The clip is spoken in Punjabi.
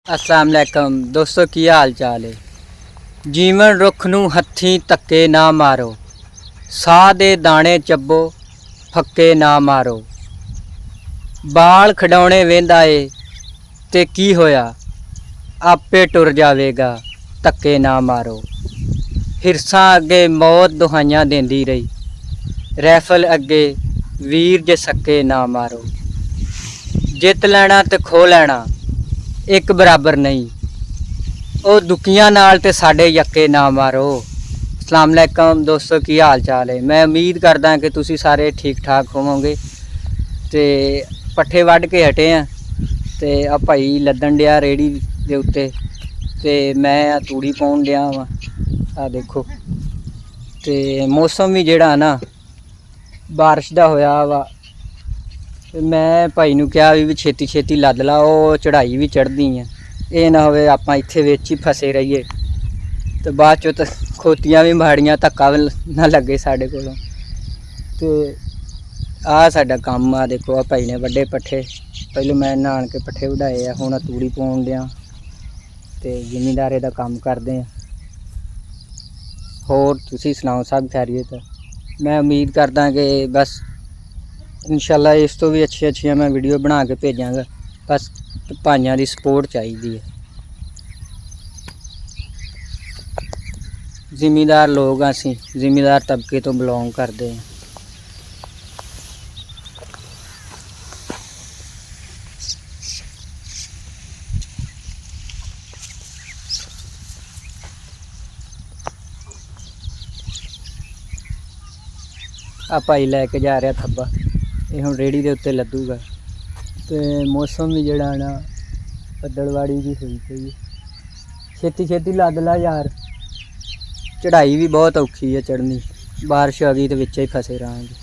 अस्सलाम वालेकुम दोस्तों की हाल चाल है। जीवन रुख नूं हत्थीं धक्के ना मारो, साह दे दाणे चब्बो फक्के ना मारो। बाल खिडौणे वेंदा ए ते की होया, आपे टुर जावेगा धक्के ना मारो। हिरसां अगे मौत दुहाइयां देंदी रही, रैफल अगे वीर जे सक्के ना मारो। जित लैना ते खो लैना एक बराबर नहीं, ਉਹ ਦੁੱਕੀਆਂ ਨਾਲ ਤੇ ਸਾਡੇ ਯੱਕੇ ਨਾ ਮਾਰੋ। ਅਸਲਾਮ ਅਲੈਕਮ ਦੋਸਤੋ ਕੀ ਹਾਲ ਚਾਲ ਹੈ। ਮੈਂ ਉਮੀਦ ਕਰਦਾ ਕਿ ਤੁਸੀਂ ਸਾਰੇ ਠੀਕ ਠਾਕ ਹੋਵੋਗੇ। ਤੇ ਪੱਠੇ ਵੱਢ ਕੇ ਹਟੇ ਆ ਤੇ ਆ ਭਾਈ ਲੱਦਣ ਡਿਆ ਰੇੜੀ ਦੇ ਉੱਤੇ ਤੇ ਮੈਂ ਆ ਤੂੜੀ ਪਾਉਣ ਡਿਆ ਵਾ। ਆ ਦੇਖੋ ਤੇ ਮੌਸਮ ਵੀ ਜਿਹੜਾ ਨਾ ਬਾਰਿਸ਼ ਦਾ ਹੋਇਆ ਵਾ। ਤੇ ਮੈਂ ਭਾਈ ਨੂੰ ਕਿਹਾ ਵੀ ਛੇਤੀ ਛੇਤੀ ਲੱਦ ਲਾ, ਉਹ ਚੜਾਈ ਵੀ ਚੜ੍ਹਦੀ ਆ। ਇਹ ਨਾ ਹੋਵੇ ਆਪਾਂ ਇੱਥੇ ਵਿੱਚ ਹੀ ਫਸੇ ਰਹੀਏ ਤੇ ਬਾਅਦ ਚੋਂ ਤਾਂ ਖੋਤੀਆਂ ਵੀ ਮਾੜੀਆਂ, ਧੱਕਾ ਨਾ ਲੱਗੇ ਸਾਡੇ ਕੋਲੋਂ। ਤੇ ਆਹ ਸਾਡਾ ਕੰਮ ਆ। ਦੇਖੋ ਆ ਭਾਈ ਨੇ ਵੱਡੇ ਪੱਠੇ, ਪਹਿਲਾਂ ਮੈਂ ਨਹਾਣ ਕੇ ਪੱਠੇ ਵਢਾਏ ਆ, ਹੁਣ ਆ ਤੂੜੀ ਪਾਉਣ ਡਿਆ ਤੇ ਜ਼ਿਮੀਂਦਾਰੇ ਦਾ ਕੰਮ ਕਰਦੇ ਆ। ਹੋਰ ਤੁਸੀਂ ਸੁਣਾਓ, ਸਭ ਖੈਰੀਅਤ? ਮੈਂ ਉਮੀਦ ਕਰਦਾ ਕਿ ਬਸ ਇਨਸ਼ਾਅੱਲਾ ਇਸ ਤੋਂ ਵੀ ਅੱਛੀਆਂ ਮੈਂ ਵੀਡੀਓ ਬਣਾ ਕੇ ਭੇਜਾਂਗਾ। ਬਸ ਭਾਈਆਂ ਦੀ ਸਪੋਰਟ ਚਾਹੀਦੀ ਹੈ। ਜ਼ਿਮੀਂਦਾਰ ਲੋਕ ਆ, ਅਸੀਂ ਜ਼ਿਮੀਂਦਾਰ ਤਬਕੇ ਤੋਂ ਬਿਲੋਂਗ ਕਰਦੇ ਹਾਂ। ਆ ਭਾਈ ਲੈ ਕੇ ਜਾ ਰਿਹਾ ਥੱਬਾ, ਇਹ ਹੁਣ ਰੇੜੀ ਦੇ ਉੱਤੇ ਲੱਦੂਗਾ। ਤੇ ਮੌਸਮ ਵੀ ਜਿਹੜਾ ਨਾ ਬੱਦਲਵਾੜੀ ਵੀ ਹੋਈ ਪਈ ਹੈ। ਛੇਤੀ ਛੇਤੀ ਲੱਦ ਲਾ ਯਾਰ, ਚੜ੍ਹਾਈ ਵੀ ਬਹੁਤ ਔਖੀ ਹੈ ਚੜ੍ਹਨੀ। ਬਾਰਿਸ਼ ਆ ਗਈ ਤੇ ਵਿੱਚ ਹੀ ਫਸੇ ਰਹਾਂਗੇ।